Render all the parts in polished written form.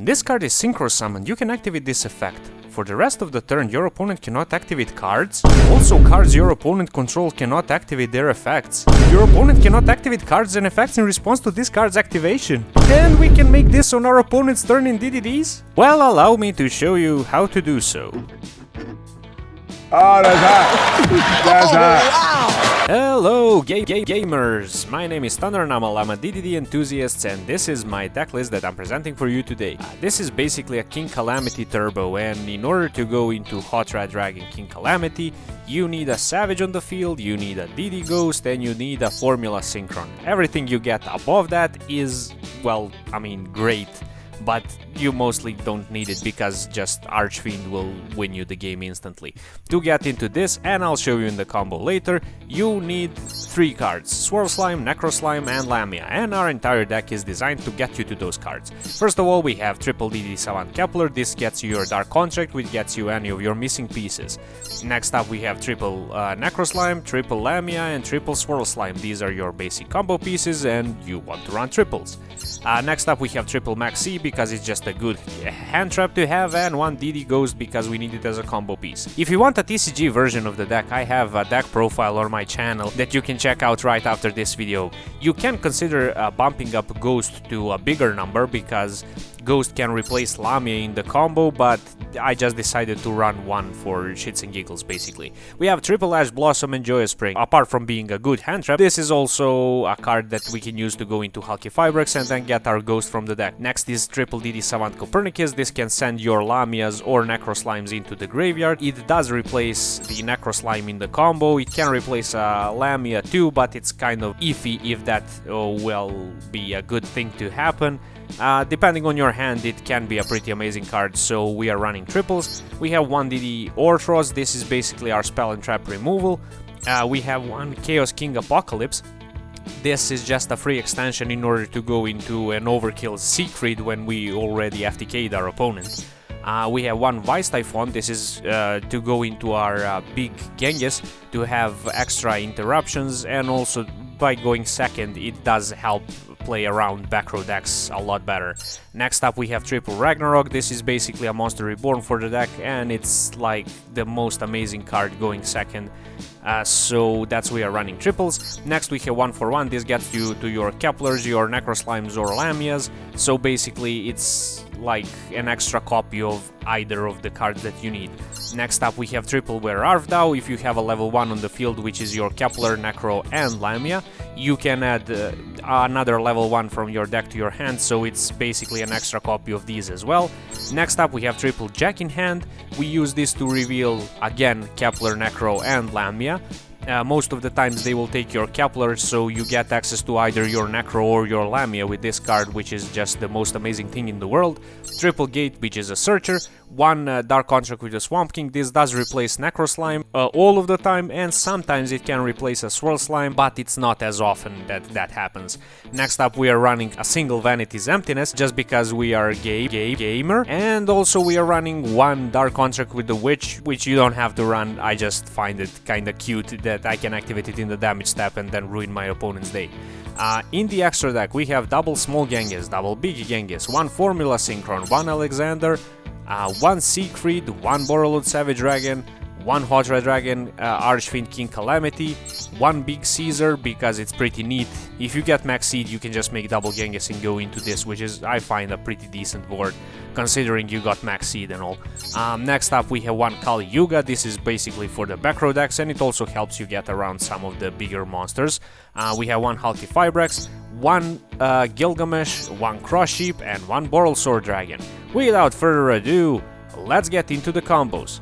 this card is synchro summoned, you can activate this effect. For the rest of the turn, your opponent cannot activate cards. Also, cards your opponent controls cannot activate their effects. Your opponent cannot activate cards and effects in response to this card's activation. And we can make this on our opponent's turn in DDDs? Well, allow me to show you how to do so. Oh, that's hot! That's hot! Hello, gamers! My name is Thundernumel, I'm a DDD enthusiast, and this is my deck list that I'm presenting for you today. This is basically a King Calamity Turbo, and in order to go into Hot Red Dragon King Calamity, you need a Savage on the field, you need a DD Ghost, and you need a Formula Synchron. Everything you get above that is, well, I mean, great. But you mostly don't need it because just Archfiend will win you the game instantly. To get into this, and I'll show you in the combo later, you need 3 cards: Swirl Slime, Necro Slime and Lamia, and our entire deck is designed to get you to those cards. First of all, we have triple DD Savant Kepler. This gets you your Dark Contract, which gets you any of your missing pieces. Next up we have triple Necro Slime, triple Lamia and triple Swirl Slime. These are your basic combo pieces and you want to run triples. Next up we have triple Maxi because it's just a good hand trap to have, and 1 DD Ghost because we need it as a combo piece. If you want a TCG version of the deck, I have a deck profile on my channel that you can check out right after this video. You can consider bumping up Ghost to a bigger number because Ghost can replace Lamia in the combo, but I just decided to run 1 for shits and giggles basically. We have triple Ash Blossom and Joyous Spring. Apart from being a good hand trap, this is also a card that we can use to go into Hulky Fibrex and then get our Ghost from the deck. Next is triple DD Savant Copernicus. This can send your Lamias or Necro Slimes into the graveyard. It does replace the Necro Slime in the combo. It can replace a Lamia too, but it's kind of iffy if that will be a good thing to happen. Depending on your hand, it can be a pretty amazing card, so we are running triples. We have 1 DD Orthros. This is basically our spell and trap removal. We have 1 Chaos King Apocalypse. This is just a free extension in order to go into an Overkill Siegfried when we already FTK'd our opponent. We have 1 Vice Typhon. This is to go into our big Genghis to have extra interruptions, and also by going second it does help play around back row decks a lot better. Next up we have triple Ragnarok. This is basically a Monster Reborn for the deck, and it's like the most amazing card going second. So that's why we are running triples. Next we have 1 for 1. This gets you to your Keplers, your Necro Slimes or Lamias. So basically it's like an extra copy of either of the cards that you need. Next up we have triple Were Arvdao. If you have a level 1 on the field, which is your Kepler, Necro and Lamia, you can add another level 1 from your deck to your hand, so it's basically an extra copy of these as well. Next up we have triple Jack in Hand. We use this to reveal again Kepler, Necro and Lamia. Most of the times they will take your Kepler, so you get access to either your Necro or your Lamia with this card, which is just the most amazing thing in the world. Triple Gate, which is a Searcher. 1 Dark Contract with a Swamp King. This does replace Necro Slime all of the time, and sometimes it can replace a Swirl Slime, but it's not as often that happens. Next up we are running a single Vanity's Emptiness, just because we are gamer, and also we are running 1 Dark Contract with the Witch, which you don't have to run. I just find it kinda cute that I can activate it in the damage step and then ruin my opponent's day. In the extra deck we have double Small Genghis, double Big Genghis, 1 Formula Synchron, 1 Alexander, 1 Siegfried, 1 Borreload Savage Dragon, 1 Hot Red Dragon Archfiend King Calamity, 1 Big Caesar because it's pretty neat. If you get Max Seed, you can just make double Genghis and go into this, which is, I find, a pretty decent board considering you got Max Seed and all. Next up we have 1 Kali Yuga. This is basically for the back row decks, and it also helps you get around some of the bigger monsters. We have 1 Hulky Fibrex, 1 Gilgamesh, 1 Cross Sheep and 1 Boral Sword Dragon. Without further ado, let's get into the combos.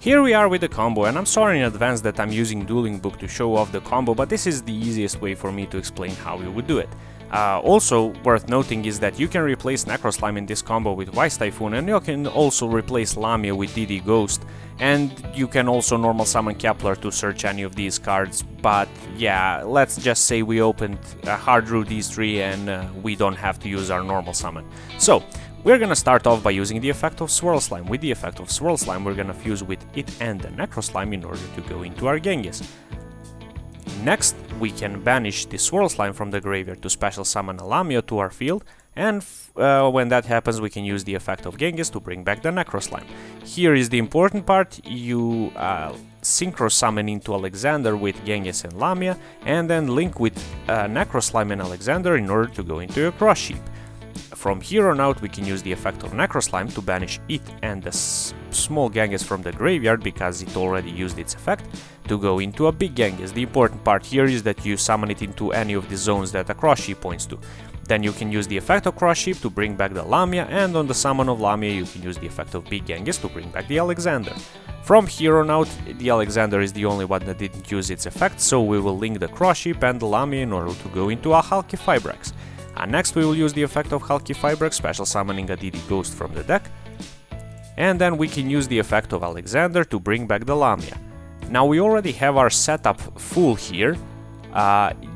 Here we are with the combo, and I'm sorry in advance that I'm using Dueling Book to show off the combo, but this is the easiest way for me to explain how we would do it. Also worth noting is that you can replace Necro Slime in this combo with Vice Typhoon, and you can also replace Lamia with DD Ghost, and you can also normal summon Kepler to search any of these cards. But yeah, let's just say we opened hard drew these 3 and we don't have to use our normal summon. So we're gonna start off by using the effect of Swirl Slime. With the effect of Swirl Slime, we're gonna fuse with it and the Necro Slime in order to go into our Genghis. Next, we can banish the Swirl Slime from the graveyard to special summon a Lamia to our field, and when that happens we can use the effect of Genghis to bring back the Necro Slime. Here is the important part: you synchro summon into Alexander with Genghis and Lamia, and then link with Necro Slime and Alexander in order to go into your cross sheep. From here on out we can use the effect of Necro Slime to banish it and the small Genghis from the graveyard, because it already used its effect, to go into a big Genghis. The important part here is that you summon it into any of the zones that a cross sheep points to. Then you can use the effect of cross sheep to bring back the Lamia, and on the summon of Lamia you can use the effect of big Genghis to bring back the Alexander. From here on out the Alexander is the only one that didn't use its effect, so we will link the cross sheep and the Lamia in order to go into a Hulky Fibrex. Next we will use the effect of Hulky Fibrex, special summoning a DD Ghost from the deck, and then we can use the effect of Alexander to bring back the Lamia. Now we already have our setup full here.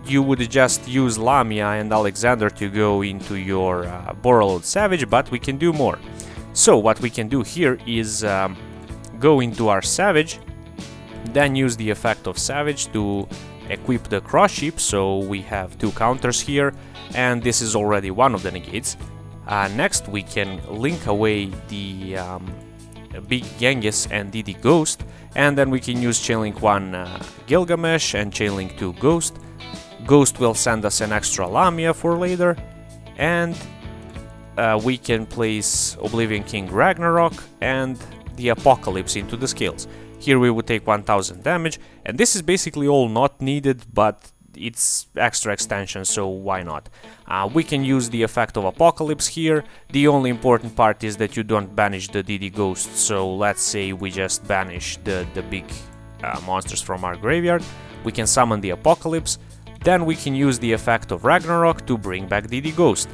You would just use Lamia and Alexander to go into your Borrelod Savage, but we can do more. So what we can do here is go into our Savage, then use the effect of Savage to equip the cross sheep, so we have 2 counters here, and this is already one of the negates. Next we can link away the big Genghis and DD Ghost, and then we can use Chainlink 1 Gilgamesh and Chainlink 2 Ghost. Ghost will send us an extra Lamia for later, and we can place Oblivion King Ragnarok and the Apocalypse into the scales. Here we would take 1000 damage, and this is basically all not needed, but it's extra extension, so why not? We can use the effect of Apocalypse here. The only important part is that you don't banish the DD Ghost, so let's say we just banish the big monsters from our graveyard. We can summon the Apocalypse, then we can use the effect of Ragnarok to bring back DD Ghost.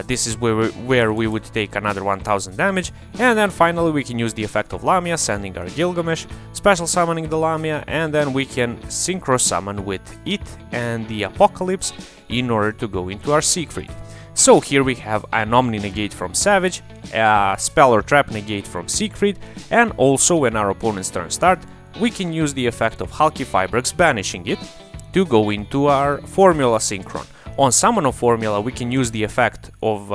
This is where we would take another 1000 damage, and then finally we can use the effect of Lamia, sending our Gilgamesh, special summoning the Lamia, and then we can synchro summon with it and the Apocalypse in order to go into our Siegfried. So here we have an Omni negate from Savage, a spell or trap negate from Siegfried, and also when our opponent's turn start, we can use the effect of Hulky Fibrex, banishing it, to go into our Formula Synchron. On summon of Formula we can use the effect of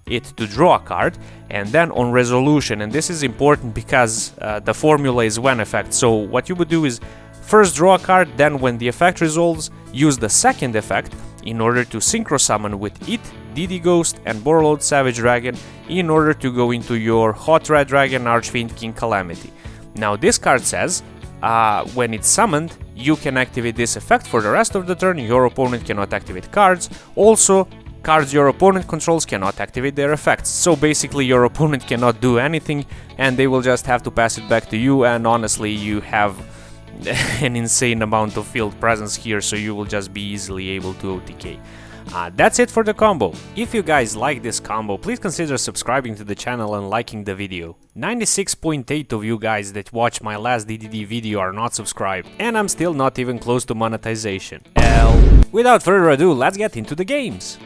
it to draw a card, and then on resolution, and this is important because the Formula is when effect, so what you would do is first draw a card, then when the effect resolves, use the second effect in order to synchro summon with it, DD Ghost and Borrelod Savage Dragon in order to go into your Hot Red Dragon Archfiend King Calamity. Now this card says when it's summoned, you can activate this effect for the rest of the turn. Your opponent cannot activate cards. Also, cards your opponent controls cannot activate their effects. So basically your opponent cannot do anything, and they will just have to pass it back to you, and honestly you have an insane amount of field presence here, so you will just be easily able to OTK. That's it for the combo. If you guys like this combo, please consider subscribing to the channel and liking the video. 96.8 of you guys that watch my last DDD video are not subscribed, and I'm still not even close to monetization. Without further ado, let's get into the games.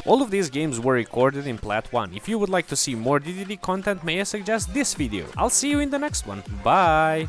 All of these games were recorded in Plat 1. If you would like to see more DDD content, may I suggest this video. I'll see you in the next one. Bye!